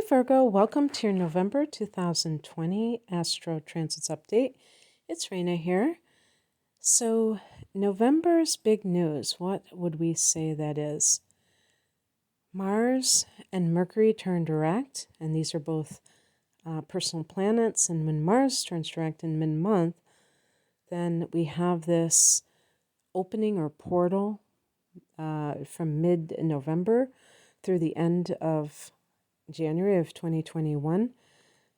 Virgo, welcome to your November 2020 Astro Transits Update. It's Raina here. So, November's big news, what would we say that is? Mars and Mercury turn direct, and these are both personal planets. And when Mars turns direct in mid-month, then we have this opening or portal from mid-November through the end of January of 2021,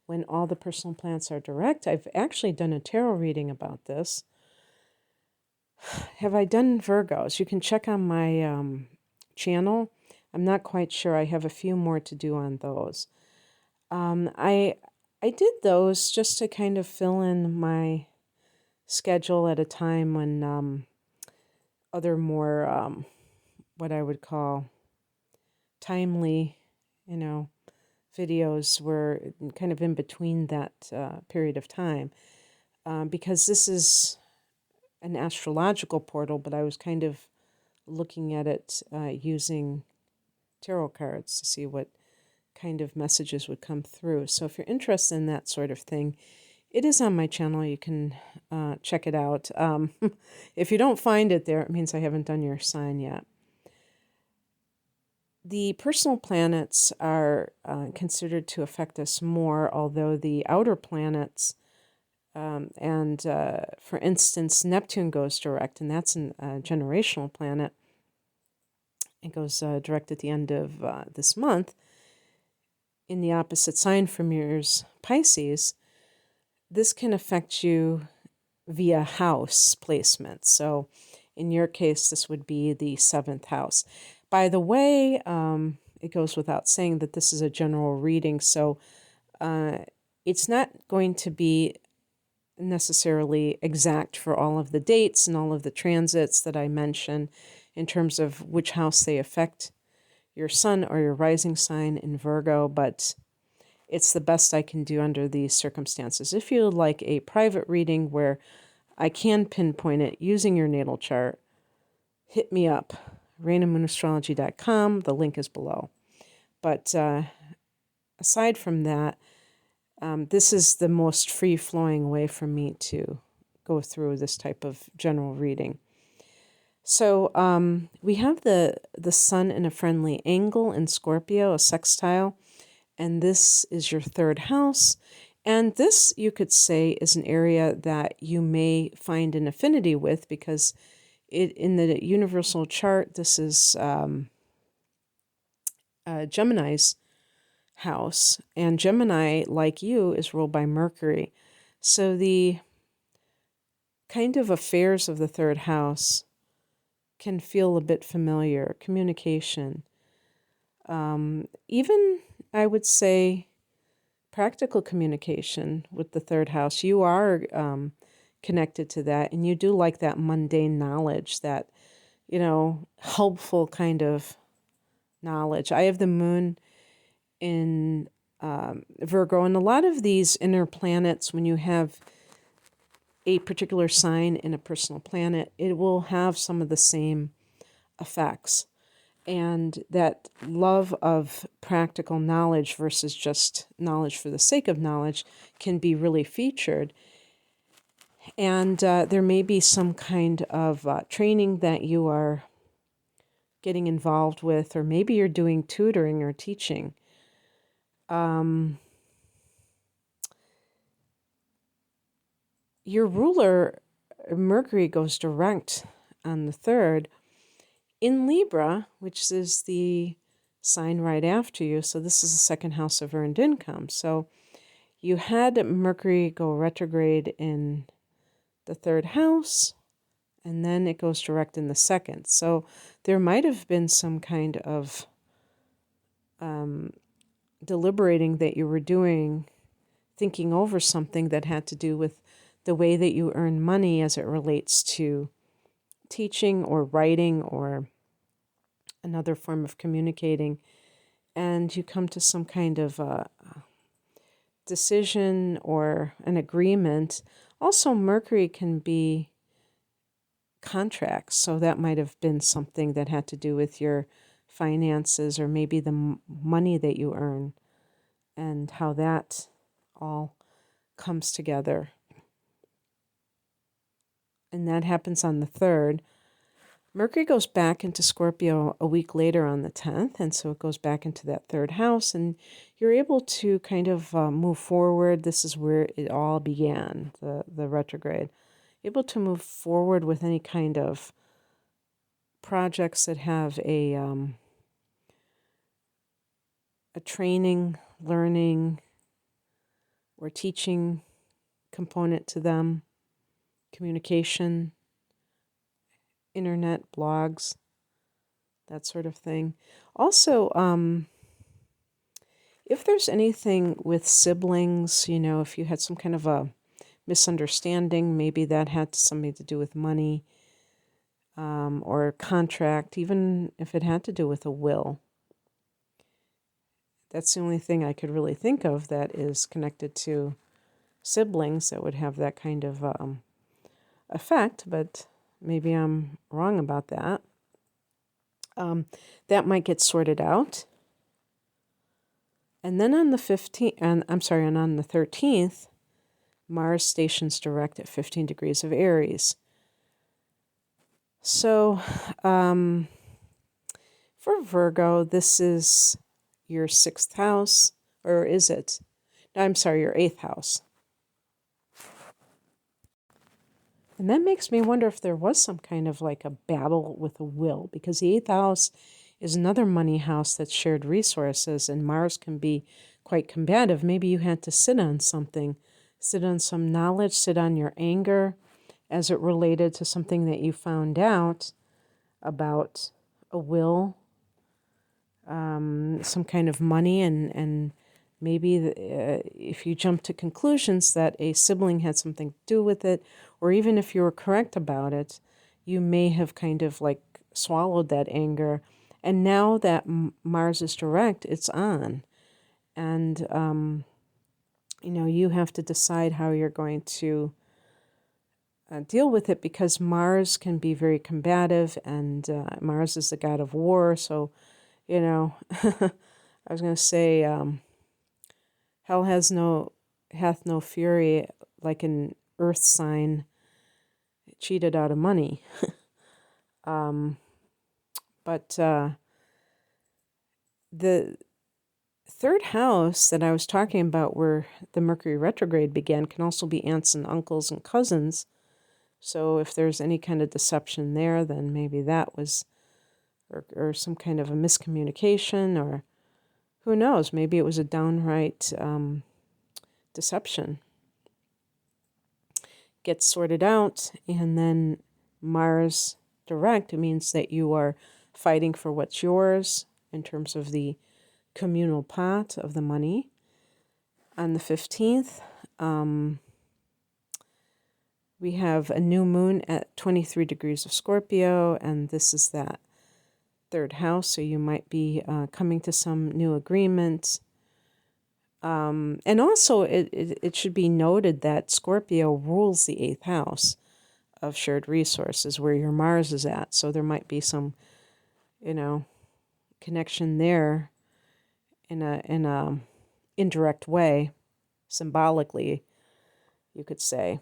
when all the personal planets are direct. I've actually done a tarot reading about this. Have I done Virgos? You can check on my channel. I'm not quite sure. I have a few more to do on those. I did those just to kind of fill in my schedule at a time when other more what I would call timely, videos were kind of in between that period of time, because this is an astrological portal, but I was kind of looking at it using tarot cards to see what kind of messages would come through. So if you're interested in that sort of thing, it is on my channel. You can check it out. If you don't find it there, it means I haven't done your sign yet. The personal planets are considered to affect us more, although the outer planets, for instance, Neptune goes direct, and that's a generational planet. It goes direct at the end of this month in the opposite sign from yours, Pisces. This can affect you via house placement. So in your case, this would be the 7th house. By the way, it goes without saying that this is a general reading, so it's not going to be necessarily exact for all of the dates and all of the transits that I mention in terms of which house they affect your sun or your rising sign in Virgo, but it's the best I can do under these circumstances. If you would like a private reading where I can pinpoint it using your natal chart, hit me up. RainaMoonAstrology.com. The link is below. But aside from that, this is the most free-flowing way for me to go through this type of general reading. So we have the sun in a friendly angle in Scorpio, a sextile, and this is your 3rd house. And this, you could say, is an area that you may find an affinity with, because in the universal chart, this is Gemini's house, and Gemini, like you, is ruled by Mercury. So the kind of affairs of the 3rd house can feel a bit familiar. Communication, even I would say practical communication with the 3rd house. You are connected to that, and you do like that mundane knowledge, that helpful kind of knowledge. I have the moon in Virgo, and a lot of these inner planets, when you have a particular sign in a personal planet, it will have some of the same effects, and that love of practical knowledge versus just knowledge for the sake of knowledge can be really featured. And there may be some kind of training that you are getting involved with, or maybe you're doing tutoring or teaching. Your ruler, Mercury, goes direct on the 3rd in Libra, which is the sign right after you. So this is the 2nd house of earned income. So you had Mercury go retrograde in the 3rd house, and then it goes direct in the 2nd. So there might have been some kind of deliberating that you were doing, thinking over something that had to do with the way that you earn money as it relates to teaching or writing or another form of communicating, and you come to some kind of decision or an agreement. Also, Mercury can be contracts, so that might have been something that had to do with your finances, or maybe the money that you earn and how that all comes together. And that happens on the 3rd. Mercury goes back into Scorpio a week later on the 10th, and so it goes back into that 3rd house, and you're able to kind of move forward. This is where it all began, the retrograde. Able to move forward with any kind of projects that have a training, learning, or teaching component to them, communication, internet, blogs, that sort of thing. Also, if there's anything with siblings, if you had some kind of a misunderstanding, maybe that had something to do with money, or a contract, even if it had to do with a will. That's the only thing I could really think of that is connected to siblings that would have that kind of effect, but maybe I'm wrong about that. That might get sorted out. And then on the 15th, and on the 13th, Mars stations direct at 15 degrees of Aries. So, for Virgo, this is your 6th house, or is it? No, I'm sorry, your 8th house. And that makes me wonder if there was some kind of like a battle with a will, because the 8th house is another money house that's shared resources, and Mars can be quite combative. Maybe you had to sit on something, sit on some knowledge, sit on your anger as it related to something that you found out about a will, some kind of money, and maybe if you jump to conclusions that a sibling had something to do with it, or even if you were correct about it, you may have kind of like swallowed that anger. And now that Mars is direct, it's on. And, you have to decide how you're going to deal with it, because Mars can be very combative, and Mars is the god of war. So, I was going to say, hell hath no fury like an earth sign cheated out of money. But the 3rd house that I was talking about, where the Mercury retrograde began, can also be aunts and uncles and cousins. So if there's any kind of deception there, then maybe that was, or some kind of a miscommunication, or who knows, maybe it was a downright deception. Gets sorted out, and then Mars direct means that you are fighting for what's yours in terms of the communal pot of the money. On the 15th, we have a new moon at 23 degrees of Scorpio, and this is that 3rd house, so you might be coming to some new agreement. And also, it should be noted that Scorpio rules the 8th house of shared resources, where your Mars is at. So there might be some, connection there in a indirect way, symbolically, you could say.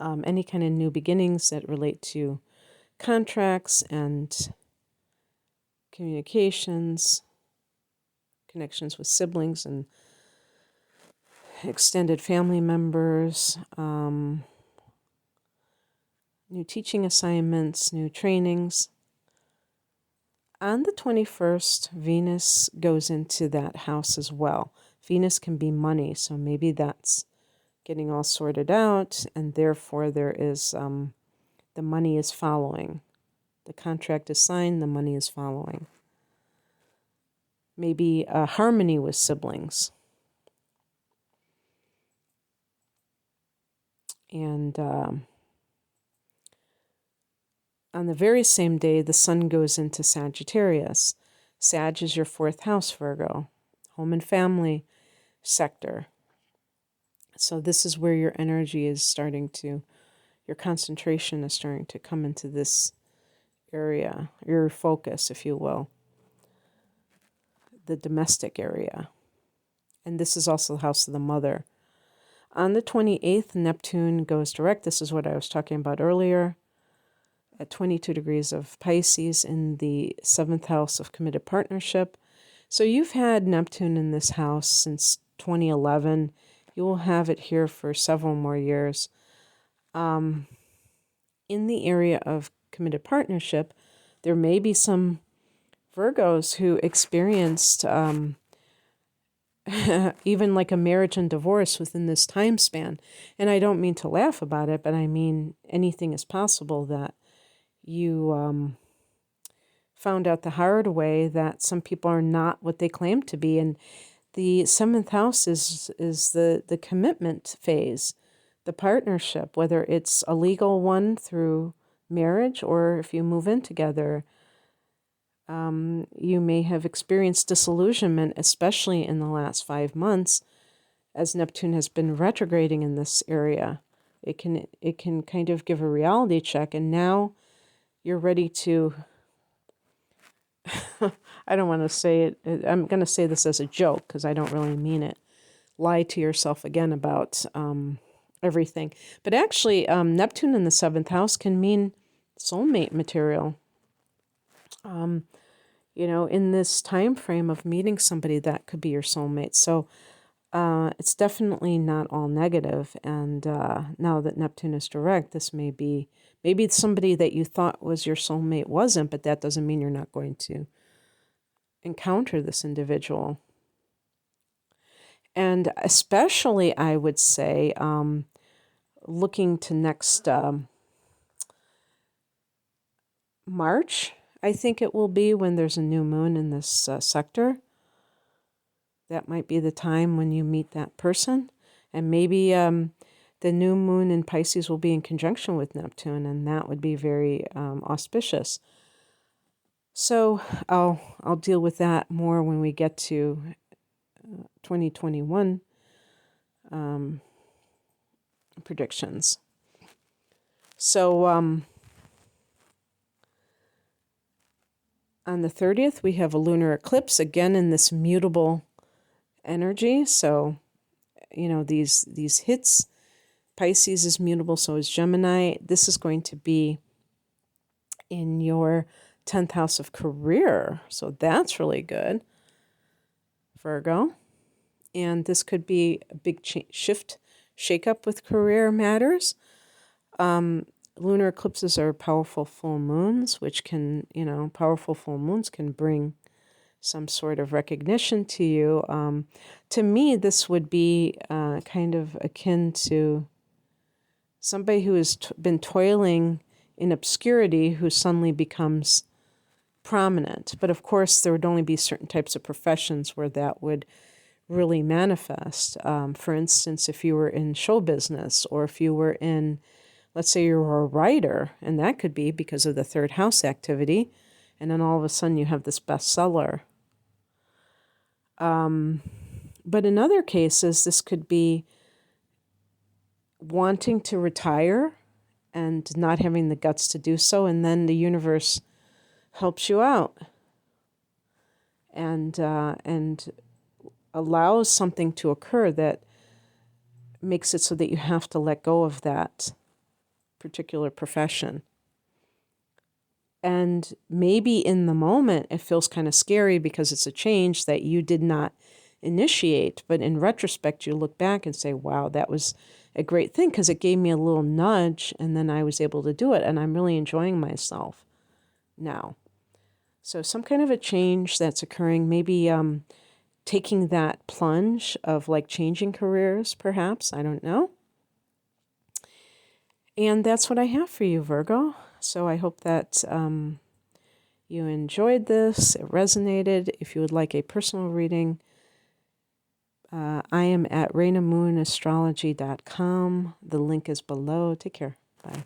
Any kind of new beginnings that relate to contracts and communications, connections with siblings and extended family members, new teaching assignments, new trainings. On the 21st, Venus goes into that house as well. Venus can be money, so maybe that's getting all sorted out, and therefore there is, the money is following. The contract is signed, the money is following. Maybe a harmony with siblings. And on the very same day, the sun goes into Sagittarius. Sag is your 4th house, Virgo, home and family sector. So this is where your energy is starting to, your concentration is starting to come into this area, your focus, if you will. the domestic area. And this is also the house of the mother. On the 28th, Neptune goes direct. This is what I was talking about earlier. At 22 degrees of Pisces in the 7th house of committed partnership. So you've had Neptune in this house since 2011. You will have it here for several more years. In the area of committed partnership, there may be some Virgos who experienced even like a marriage and divorce within this time span. And I don't mean to laugh about it, but I mean anything is possible, that you found out the hard way that some people are not what they claim to be. And the 7th house is the commitment phase, the partnership, whether it's a legal one through marriage or if you move in together. You may have experienced disillusionment, especially in the last 5 months, as Neptune has been retrograding in this area. It can kind of give a reality check, and now you're ready to, I don't want to say it, I'm going to say this as a joke because I don't really mean it, lie to yourself again about everything. But actually, Neptune in the 7th house can mean soulmate material. In this time frame of meeting somebody, that could be your soulmate. So it's definitely not all negative. And now that Neptune is direct, this maybe somebody that you thought was your soulmate wasn't, but that doesn't mean you're not going to encounter this individual. And especially, I would say, looking to next March, I think it will be, when there's a new moon in this sector. That might be the time when you meet that person. And maybe the new moon in Pisces will be in conjunction with Neptune, and that would be very auspicious. So I'll deal with that more when we get to 2021 predictions. So on the 30th, we have a lunar eclipse, again in this mutable energy. So, these hits, Pisces is mutable, so is Gemini. This is going to be in your 10th house of career. So that's really good, Virgo. And this could be a big shift, shake-up with career matters. Lunar eclipses are powerful full moons, which can, powerful full moons can bring some sort of recognition to you. To me, this would be kind of akin to somebody who has been toiling in obscurity who suddenly becomes prominent. But of course, there would only be certain types of professions where that would really manifest. For instance, if you were in show business, or if you were in, let's say you were a writer, and that could be because of the 3rd house activity, and then all of a sudden you have this bestseller. But in other cases, this could be wanting to retire and not having the guts to do so, and then the universe helps you out and allows something to occur that makes it so that you have to let go of that particular profession. And maybe in the moment it feels kind of scary because it's a change that you did not initiate, but in retrospect you look back and say, wow, that was a great thing because it gave me a little nudge, and then I was able to do it, and I'm really enjoying myself now. So some kind of a change that's occurring, maybe taking that plunge of like changing careers, perhaps, I don't know. And that's what I have for you, Virgo. So I hope that you enjoyed this, it resonated. If you would like a personal reading, I am at RainaMoonAstrology.com. The link is below. Take care. Bye.